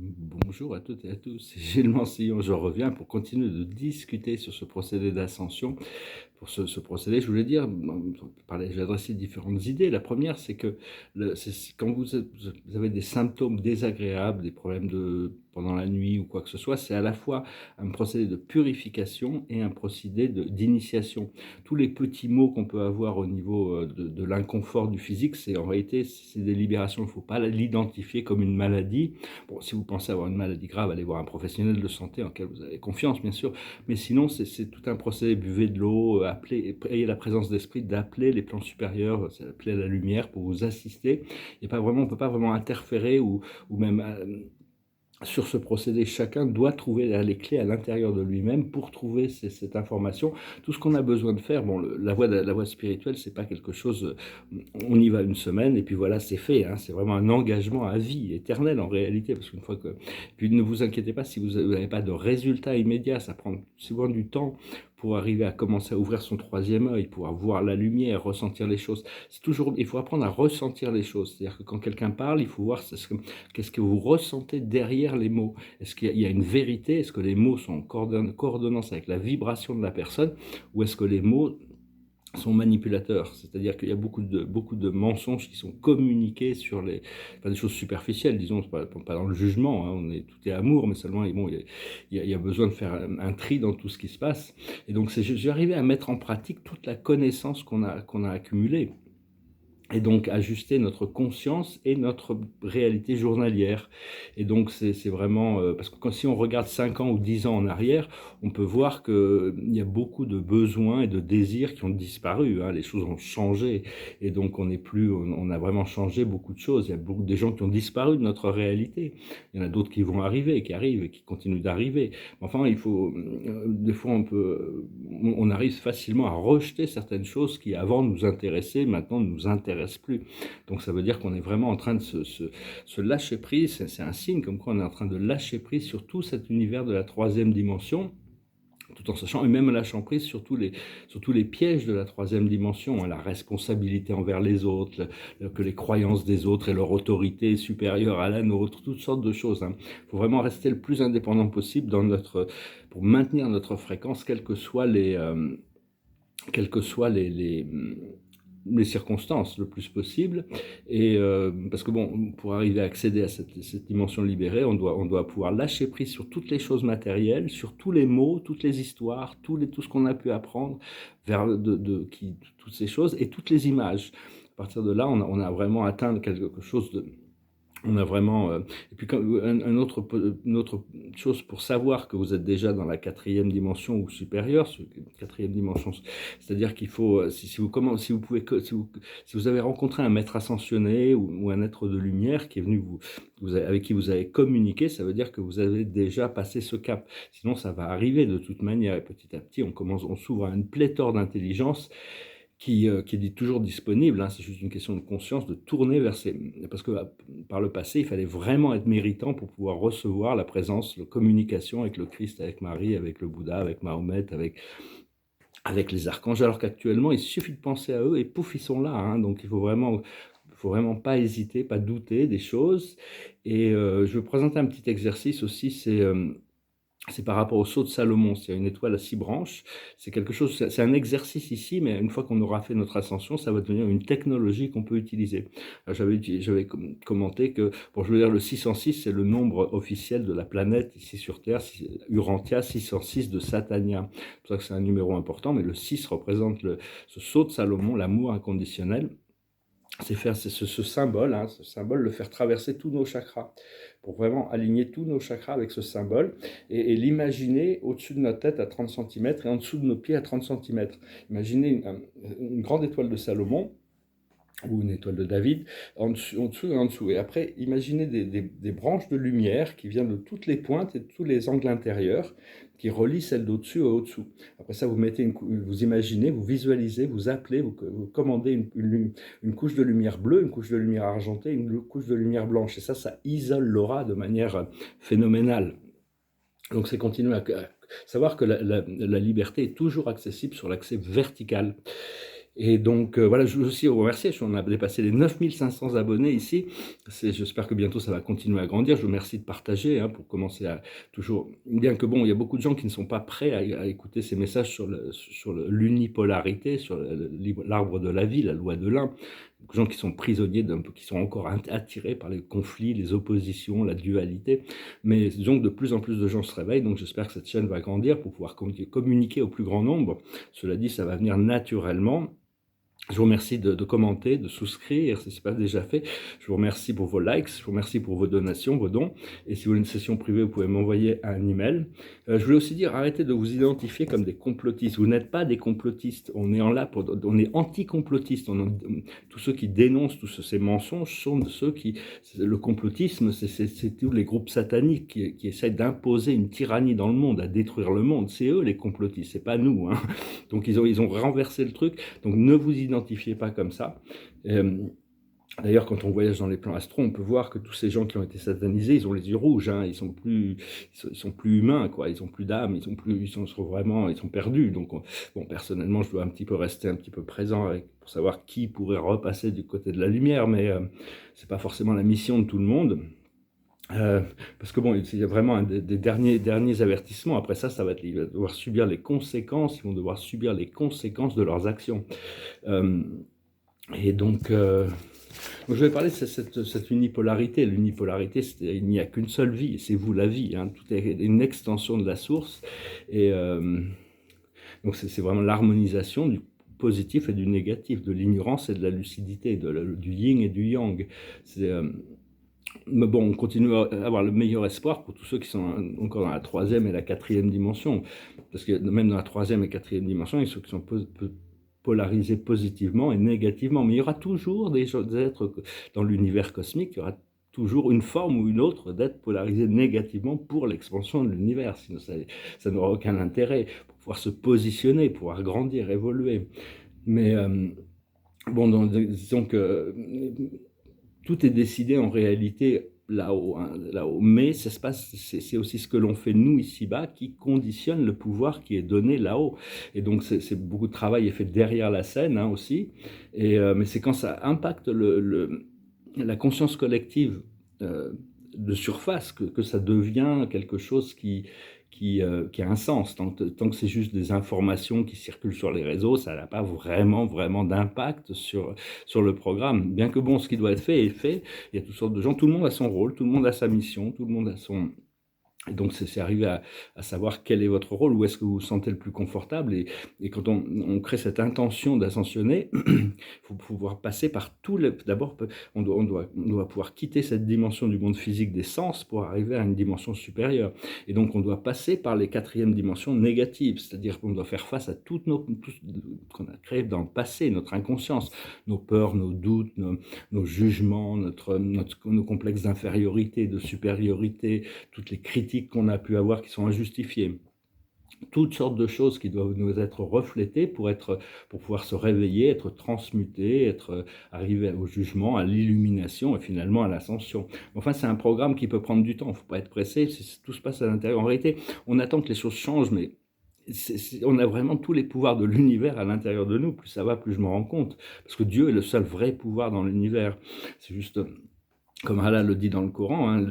Bonjour à toutes et à tous, c'est Gilles Mansillon. Je reviens pour continuer de discuter sur ce procédé d'ascension. Pour ce procédé, je voulais dire, j'ai adressé différentes idées. La première, c'est que quand vous avez des symptômes désagréables, des problèmes pendant la nuit ou quoi que ce soit, c'est à la fois un procédé de purification et un procédé d'initiation. Tous les petits maux qu'on peut avoir au niveau de l'inconfort du physique, c'est en réalité c'est des libérations. Il ne faut pas l'identifier comme une maladie. Bon, si vous pensez avoir une maladie grave, allez voir un professionnel de santé en lequel vous avez confiance, bien sûr. Mais sinon, c'est tout un procédé. Buvez de l'eau, ayez la présence d'esprit d'appeler les plans supérieurs, appeler la lumière pour vous assister. On ne peut pas vraiment interférer ou même sur ce procédé. Chacun doit trouver les clés à l'intérieur de lui-même pour trouver cette information. Tout ce qu'on a besoin de faire, bon, la voie spirituelle, c'est pas quelque chose, on y va une semaine et puis voilà, c'est fait, hein. C'est vraiment un engagement à vie, éternel en réalité, parce qu'une fois que... Puis ne vous inquiétez pas si vous n'avez pas de résultat immédiat, ça prend souvent du temps pour arriver à commencer à ouvrir son troisième œil, pour voir la lumière, ressentir les choses. Il faut apprendre à ressentir les choses. C'est-à-dire que quand quelqu'un parle, il faut voir qu'est-ce que vous ressentez derrière les mots. Est-ce qu'il y a une vérité? Est-ce que les mots sont en coordonnance avec la vibration de la personne? Ou est-ce que les mots sont manipulateurs? C'est-à-dire qu'il y a beaucoup de mensonges qui sont communiqués sur des choses superficielles, disons, pas dans le jugement, hein, tout est amour, mais seulement bon, il y a besoin de faire un tri dans tout ce qui se passe. Et donc, j'ai arrivé à mettre en pratique toute la connaissance qu'on a accumulée. Et donc ajuster notre conscience et notre réalité journalière. Et donc c'est vraiment... parce que si on regarde 5 ans ou 10 ans en arrière, on peut voir qu'il y a beaucoup de besoins et de désirs qui ont disparu, hein. Les choses ont changé. Et donc on a vraiment changé beaucoup de choses. Il y a beaucoup de gens qui ont disparu de notre réalité. Il y en a d'autres qui vont arriver, qui arrivent et qui continuent d'arriver. Enfin, des fois on arrive facilement à rejeter certaines choses qui avant nous intéressaient, maintenant ne nous intéressent plus. Donc ça veut dire qu'on est vraiment en train de se lâcher prise. C'est un signe comme quoi on est en train de lâcher prise sur tout cet univers de la troisième dimension, tout en sachant, et même lâchant prise sur tous les pièges de la troisième dimension, hein, la responsabilité envers les autres, que les croyances des autres et leur autorité est supérieure à la nôtre, toutes sortes de choses, hein. Il faut vraiment rester le plus indépendant possible pour maintenir notre fréquence, quelles que soient les circonstances le plus possible. Et parce que bon, pour arriver à accéder à cette dimension libérée, on doit pouvoir lâcher prise sur toutes les choses matérielles, sur tous les mots, toutes les histoires, tout ce qu'on a pu apprendre toutes ces choses et toutes les images. À partir de là, on a vraiment atteint quelque chose de... On a vraiment... et puis une autre chose pour savoir que vous êtes déjà dans la quatrième dimension ou supérieure, quatrième dimension, c'est-à-dire qu'il faut, si vous avez rencontré un maître ascensionné ou un être de lumière qui est venu avec qui vous avez communiqué, ça veut dire que vous avez déjà passé ce cap. Sinon, ça va arriver de toute manière, et petit à petit, on s'ouvre à une pléthore d'intelligence qui est toujours disponible, hein. C'est juste une question de conscience, de tourner vers parce que par le passé, il fallait vraiment être méritant pour pouvoir recevoir la présence, la communication avec le Christ, avec Marie, avec le Bouddha, avec Mahomet, avec les archanges, alors qu'actuellement, il suffit de penser à eux et pouf, ils sont là, hein. Donc il faut vraiment pas hésiter, pas douter des choses. Et je vais présenter un petit exercice aussi, c'est par rapport au sceau de Salomon. C'est une étoile à 6 branches. C'est un exercice ici, mais une fois qu'on aura fait notre ascension, ça va devenir une technologie qu'on peut utiliser. J'avais commenté que, bon, je veux dire, le 606, c'est le nombre officiel de la planète ici sur Terre, Urantia 606 de Satania. C'est pour ça que c'est un numéro important, mais le 6 représente ce sceau de Salomon, l'amour inconditionnel. C'est ce symbole, hein, le faire traverser tous nos chakras, pour vraiment aligner tous nos chakras avec ce symbole, et l'imaginer au-dessus de notre tête à 30 cm et en dessous de nos pieds à 30 cm. Imaginez une grande étoile de Salomon, ou une étoile de David, en dessous et en dessous. Et après, imaginez des branches de lumière qui viennent de toutes les pointes et de tous les angles intérieurs, qui relient celles d'au-dessus au-dessous. Après ça, vous imaginez, vous visualisez, vous appelez, vous commandez une couche de lumière bleue, une couche de lumière argentée, une couche de lumière blanche. Et ça isole l'aura de manière phénoménale. Donc c'est continuer à savoir que la liberté est toujours accessible sur l'accès vertical. Et donc, voilà, je veux aussi vous remercier. On a dépassé les 9500 abonnés ici. J'espère que bientôt ça va continuer à grandir. Je vous remercie de partager pour commencer à toujours. Bien que bon, il y a beaucoup de gens qui ne sont pas prêts à écouter ces messages sur l'unipolarité, sur l'arbre de la vie, la loi de l'un. Beaucoup de gens qui sont prisonniers qui sont encore attirés par les conflits, les oppositions, la dualité. Mais donc, de plus en plus de gens se réveillent. Donc, j'espère que cette chaîne va grandir pour pouvoir communiquer au plus grand nombre. Cela dit, ça va venir naturellement. Je vous remercie de commenter, de souscrire, si ce n'est pas déjà fait. Je vous remercie pour vos likes, je vous remercie pour vos donations, vos dons. Et si vous voulez une session privée, vous pouvez m'envoyer un email. Je voulais aussi dire, arrêtez de vous identifier comme des complotistes. Vous n'êtes pas des complotistes. On est on est anti-complotistes. Tous ceux qui dénoncent tous ces mensonges sont de ceux qui... Le complotisme, c'est tous les groupes sataniques qui essaient d'imposer une tyrannie dans le monde, à détruire le monde. C'est eux les complotistes, c'est pas nous. Donc ils ont renversé le truc. Donc ne vous identifiez pas comme ça. D'ailleurs, quand on voyage dans les plans astro, on peut voir que tous ces gens qui ont été satanisés, ils ont les yeux rouges, ils sont plus humains, quoi. Ils ont plus d'âme, ils sont perdus. Donc, bon, personnellement, je dois rester un petit peu présent pour savoir qui pourrait repasser du côté de la lumière, mais c'est pas forcément la mission de tout le monde. Parce que bon, il y a vraiment des derniers avertissements. Après ça, ils vont devoir subir les conséquences. Ils vont devoir subir les conséquences de leurs actions. Et donc, je vais parler de cette unipolarité. L'unipolarité, il n'y a qu'une seule vie, c'est vous la vie. Tout est une extension de la source. Et donc, c'est vraiment l'harmonisation du positif et du négatif, de l'ignorance et de la lucidité, du yin et du yang. Mais bon, on continue à avoir le meilleur espoir pour tous ceux qui sont encore dans la troisième et la quatrième dimension. Parce que même dans la troisième et quatrième dimension, il y a ceux qui sont polarisés positivement et négativement. Mais il y aura toujours des êtres dans l'univers cosmique, il y aura toujours une forme ou une autre d'être polarisés négativement pour l'expansion de l'univers. Sinon, ça n'aura aucun intérêt pour pouvoir se positionner, pouvoir grandir, évoluer. Mais bon, disons que tout est décidé en réalité là-haut, là-haut. Mais c'est aussi ce que l'on fait nous ici-bas qui conditionne le pouvoir qui est donné là-haut. Et donc c'est beaucoup de travail est fait derrière la scène aussi. Mais c'est quand ça impacte la conscience collective de surface que ça devient quelque chose qui a un sens. Tant que c'est juste des informations qui circulent sur les réseaux, ça n'a pas vraiment d'impact sur le programme. Bien que bon, ce qui doit être fait est fait. Il y a toutes sortes de gens, tout le monde a son rôle, tout le monde a sa mission, tout le monde a son... Et donc, c'est arriver à savoir quel est votre rôle, où est-ce que vous vous sentez le plus confortable. Et quand on crée cette intention d'ascensionner, il faut pouvoir passer par D'abord, on doit pouvoir quitter cette dimension du monde physique des sens pour arriver à une dimension supérieure. Et donc, on doit passer par les quatrièmes dimensions négatives, c'est-à-dire qu'on doit faire face à tout ce qu'on a créé dans le passé, notre inconscience, nos peurs, nos doutes, nos jugements, nos complexes d'infériorité, de supériorité, toutes les critiques qu'on a pu avoir qui sont injustifiées. Toutes sortes de choses qui doivent nous être reflétées pour pouvoir se réveiller, être transmutés, arriver au jugement, à l'illumination et finalement à l'ascension. Enfin, c'est un programme qui peut prendre du temps. Il ne faut pas être pressé. Tout se passe à l'intérieur. En réalité, on attend que les choses changent, mais on a vraiment tous les pouvoirs de l'univers à l'intérieur de nous. Plus ça va, plus je me rends compte. Parce que Dieu est le seul vrai pouvoir dans l'univers. C'est juste... Comme Allah le dit dans le Coran,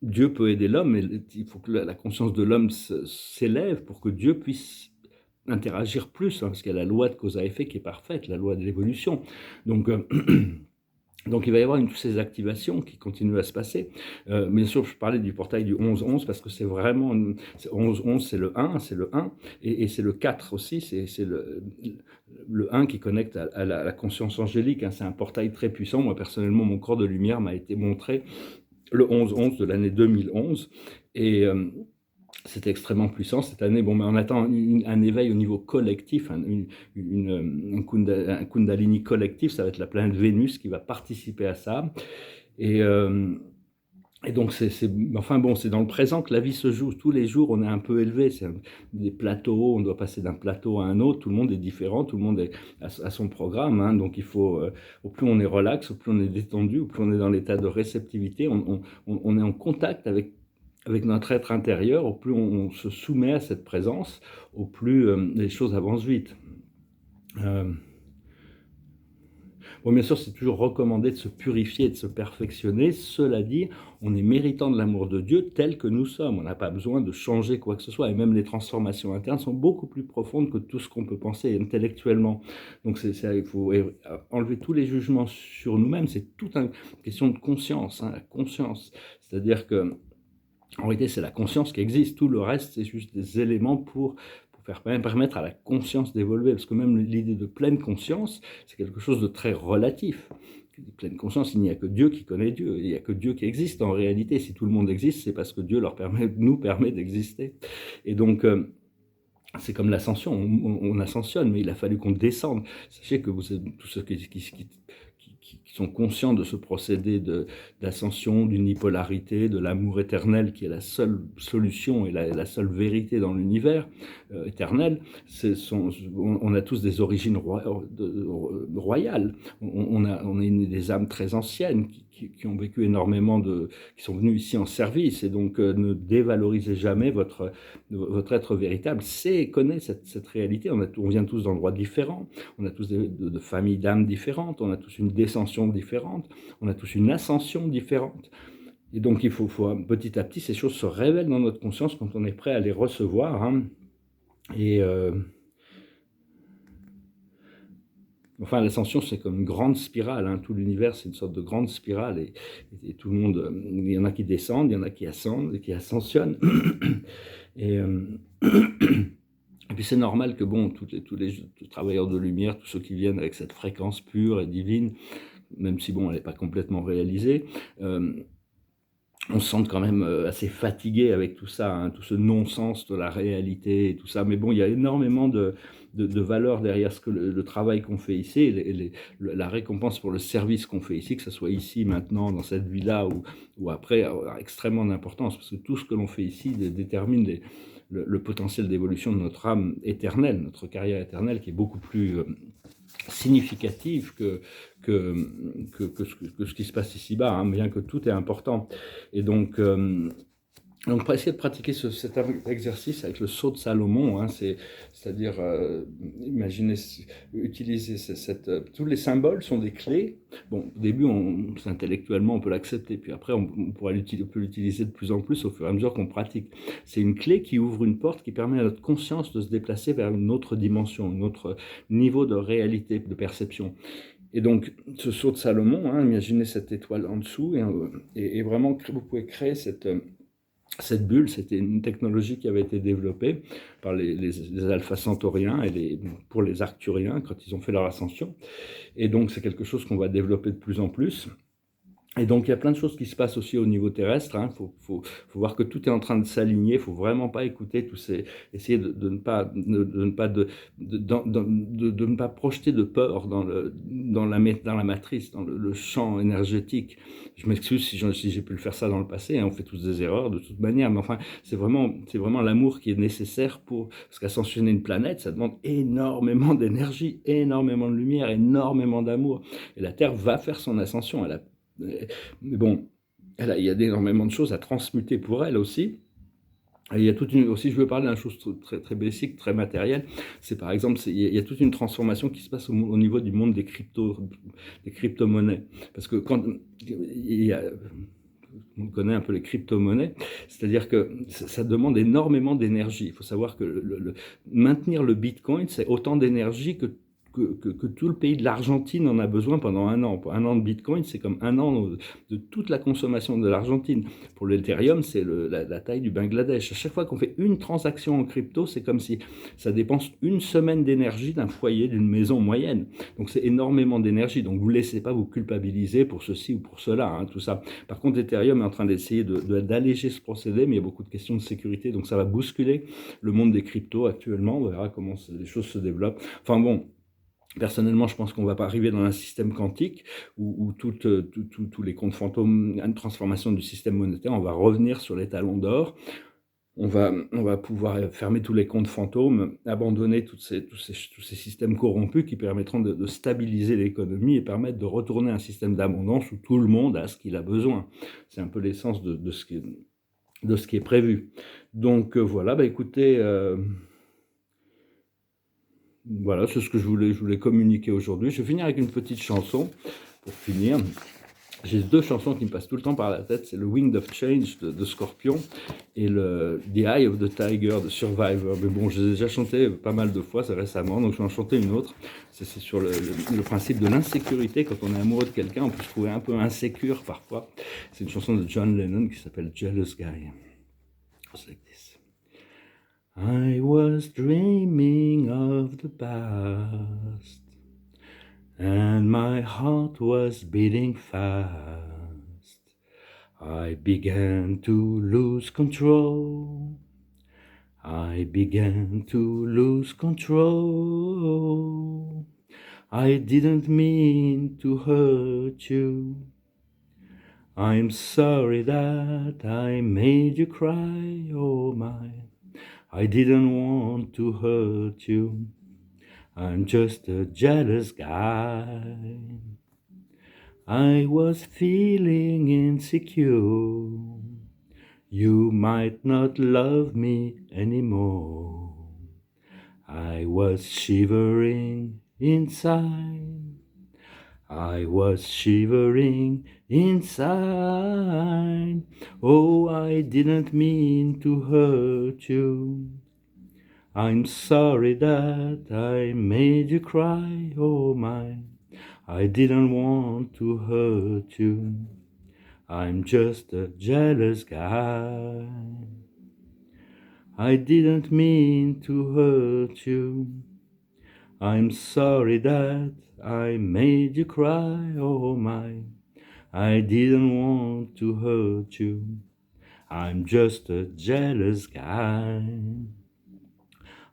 Dieu peut aider l'homme, mais il faut que la conscience de l'homme s'élève pour que Dieu puisse interagir plus, parce qu'il y a la loi de cause à effet qui est parfaite, la loi de l'évolution. Donc, il va y avoir toutes ces activations qui continuent à se passer. Bien sûr, je parlais du portail du 11-11 parce que c'est vraiment... 11-11, c'est le 1, et c'est le 4 aussi, c'est le 1 qui connecte à la conscience angélique. C'est un portail très puissant. Moi, personnellement, mon corps de lumière m'a été montré le 11-11 de l'année 2011. Et... c'était extrêmement puissant cette année. Bon, mais on attend un éveil au niveau collectif, un Kundalini collectif. Ça va être la planète Vénus qui va participer à ça. Et donc, c'est dans le présent que la vie se joue. Tous les jours, on est un peu élevé. C'est des plateaux, on doit passer d'un plateau à un autre. Tout le monde est différent, tout le monde a son programme. Donc, il faut, au plus on est relax, au plus on est détendu, au plus on est dans l'état de réceptivité, on est en contact avec notre être intérieur, au plus on se soumet à cette présence, au plus les choses avancent vite. Euh, Bon, bien sûr, c'est toujours recommandé de se purifier, de se perfectionner. Cela dit, on est méritant de l'amour de Dieu tel que nous sommes. On n'a pas besoin de changer quoi que ce soit. Et même les transformations internes sont beaucoup plus profondes que tout ce qu'on peut penser intellectuellement. Donc, il faut enlever tous les jugements sur nous-mêmes. C'est toute une question de conscience, hein, la conscience. C'est-à-dire que en réalité, c'est la conscience qui existe. Tout le reste, c'est juste des éléments pour permettre à la conscience d'évoluer. Parce que même l'idée de pleine conscience, c'est quelque chose de très relatif. Pleine conscience, il n'y a que Dieu qui connaît Dieu. Il n'y a que Dieu qui existe en réalité. Si tout le monde existe, c'est parce que Dieu nous permet d'exister. Et donc, c'est comme l'ascension, on ascensionne, mais il a fallu qu'on descende. Sachez que vous êtes tous ceux qui sont conscients de ce procédé d'ascension, d'unipolarité, de l'amour éternel qui est la seule solution et la seule vérité dans l'univers éternel. On a tous des origines royales. On est des âmes très anciennes qui ont vécu énormément qui sont venus ici en service, et donc ne dévalorisez jamais votre être véritable. Connaît cette réalité. On vient tous d'endroits différents, on a tous de familles d'âmes différentes, on a tous une descension différente, on a tous une ascension différente. Et donc il faut petit à petit, ces choses se révèlent dans notre conscience quand on est prêt à les recevoir, hein. Et enfin, l'ascension, c'est comme une grande spirale, hein. Tout l'univers, c'est une sorte de grande spirale, et tout le monde, il y en a qui descendent, il y en a qui ascendent, et qui ascensionnent. Et puis c'est normal que bon, tous les travailleurs de lumière, tous ceux qui viennent avec cette fréquence pure et divine, même si bon, elle n'est pas complètement réalisée, on se sent quand même assez fatigué avec tout ça, hein, tout ce non-sens de la réalité et tout ça. Mais bon, il y a énormément de valeur derrière le travail qu'on fait ici, et la récompense pour le service qu'on fait ici, que ce soit ici, maintenant, dans cette vie-là, ou après, a extrêmement d'importance, parce que tout ce que l'on fait ici détermine le potentiel d'évolution de notre âme éternelle, notre carrière éternelle, qui est beaucoup plus significative que ce qui se passe ici-bas, hein, bien que tout est important. Et donc pour essayer de pratiquer cet exercice avec le sceau de Salomon, hein, c'est-à-dire, imaginez, utiliser tous les symboles sont des clés. Bon, au début, intellectuellement, on peut l'accepter, puis après, on peut l'utiliser de plus en plus au fur et à mesure qu'on pratique. C'est une clé qui ouvre une porte, qui permet à notre conscience de se déplacer vers une autre dimension, un autre niveau de réalité, de perception. Et donc, ce sceau de Salomon, hein, imaginez cette étoile en dessous, et vraiment, vous pouvez créer cette bulle. C'était une technologie qui avait été développée par les Alpha Centauriens pour les Arcturiens quand ils ont fait leur ascension. Et donc, c'est quelque chose qu'on va développer de plus en plus. Et donc, il y a plein de choses qui se passent aussi au niveau terrestre, hein. Faut voir que tout est en train de s'aligner. Il faut vraiment pas écouter essayer de ne pas ne pas projeter de peur dans la matrice, dans le champ énergétique. Je m'excuse si j'ai pu le faire ça dans le passé, hein. On fait tous des erreurs de toute manière, mais enfin, c'est vraiment l'amour qui est nécessaire parce qu'ascensionner une planète, ça demande énormément d'énergie, énormément de lumière, énormément d'amour. Et la Terre va faire son ascension. Mais bon, il y a énormément de choses à transmuter pour elle aussi. Et il y a aussi, je veux parler d'une chose très, très basique, très matérielle. C'est par exemple, il y a toute une transformation qui se passe au niveau du monde des crypto-monnaies. Parce que on connaît un peu les crypto-monnaies, c'est-à-dire que ça demande énormément d'énergie. Il faut savoir que maintenir le Bitcoin, c'est autant d'énergie que tout le pays de l'Argentine en a besoin pendant un an. Pour un an de Bitcoin, c'est comme un an de toute la consommation de l'Argentine. Pour l'Ethereum, c'est la taille du Bangladesh. À chaque fois qu'on fait une transaction en crypto, c'est comme si ça dépense une semaine d'énergie d'un foyer, d'une maison moyenne. Donc c'est énormément d'énergie. Donc vous ne laissez pas vous culpabiliser pour ceci ou pour cela, hein, tout ça. Par contre, Ethereum est en train d'essayer d'alléger ce procédé, mais il y a beaucoup de questions de sécurité. Donc ça va bousculer le monde des cryptos actuellement. On verra comment les choses se développent. Enfin bon, personnellement, je pense qu'on ne va pas arriver dans un système quantique où tous les comptes fantômes, une transformation du système monétaire, on va revenir sur les talons d'or. On va pouvoir fermer tous les comptes fantômes, abandonner tous ces systèmes corrompus qui permettront de stabiliser l'économie et permettre de retourner à un système d'abondance où tout le monde a ce qu'il a besoin. C'est un peu l'essence de ce qui est prévu. Donc voilà, écoutez... Voilà, c'est ce que je voulais communiquer aujourd'hui. Je vais finir avec une petite chanson pour finir. J'ai deux chansons qui me passent tout le temps par la tête, c'est le Wind of Change de Scorpion et le The Eye of the Tiger de Survivor. Mais bon, je les ai déjà chanté pas mal de fois, c'est récemment, donc je vais en chanter une autre. C'est sur le principe de l'insécurité. Quand on est amoureux de quelqu'un, on peut se trouver un peu insécure parfois. C'est une chanson de John Lennon qui s'appelle Jealous Guy. It's like this. I was dreaming of the past, and my heart was beating fast. I began to lose control. I began to lose control. I didn't mean to hurt you. I'm sorry that I made you cry, oh my. I didn't want to hurt you. I'm just a jealous guy. I was feeling insecure. You might not love me anymore. I was shivering inside. I was shivering inside. Oh, I didn't mean to hurt you. I'm sorry that I made you cry, oh my. I didn't want to hurt you. I'm just a jealous guy. I didn't mean to hurt you. I'm sorry that I made you cry, oh my. I didn't want to hurt you. I'm just a jealous guy.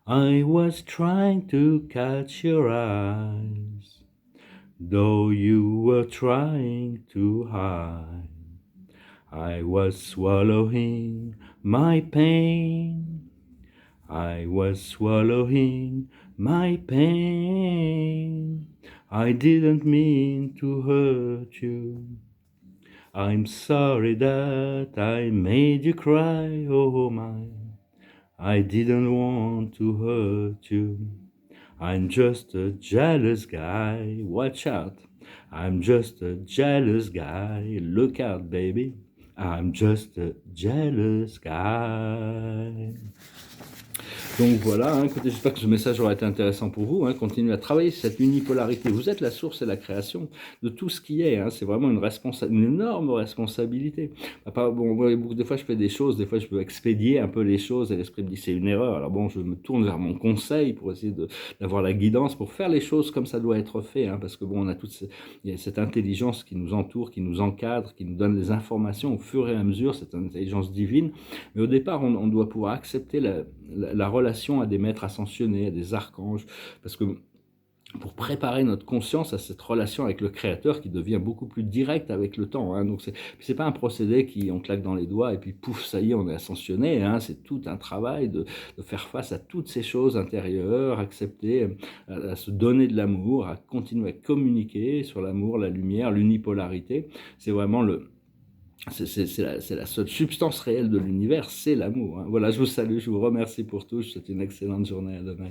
I was trying to catch your eyes, though you were trying to hide. I was swallowing my pain. I was swallowing my pain. I didn't mean to hurt you. I'm sorry that I made you cry, oh my. I didn't want to hurt you. I'm just a jealous guy. Watch out. I'm just a jealous guy. Look out, baby. I'm just a jealous guy. Donc voilà, hein, écoutez, j'espère que ce message aura été intéressant pour vous. Hein, continuez à travailler sur cette unipolarité. Vous êtes la source et la création de tout ce qui est. Hein, c'est vraiment une énorme responsabilité. Bon, des fois je fais des choses, des fois je peux expédier un peu les choses et l'esprit me dit c'est une erreur. Alors bon, je me tourne vers mon conseil pour essayer d'avoir la guidance pour faire les choses comme ça doit être fait. Hein, parce que bon, on a il y a cette intelligence qui nous entoure, qui nous encadre, qui nous donne des informations au fur et à mesure, cette intelligence divine. Mais au départ, on doit pouvoir accepter la relation à des maîtres ascensionnés, à des archanges, parce que pour préparer notre conscience à cette relation avec le Créateur qui devient beaucoup plus directe avec le temps. Hein. Donc c'est pas un procédé qui on claque dans les doigts et puis pouf, ça y est, on est ascensionné. Hein. C'est tout un travail de faire face à toutes ces choses intérieures, accepter, à se donner de l'amour, à continuer à communiquer sur l'amour, la lumière, l'unipolarité. C'est vraiment c'est la seule substance réelle de l'univers, c'est l'amour. Hein. Voilà, je vous salue, je vous remercie pour tout. Je vous souhaite une excellente journée. À demain.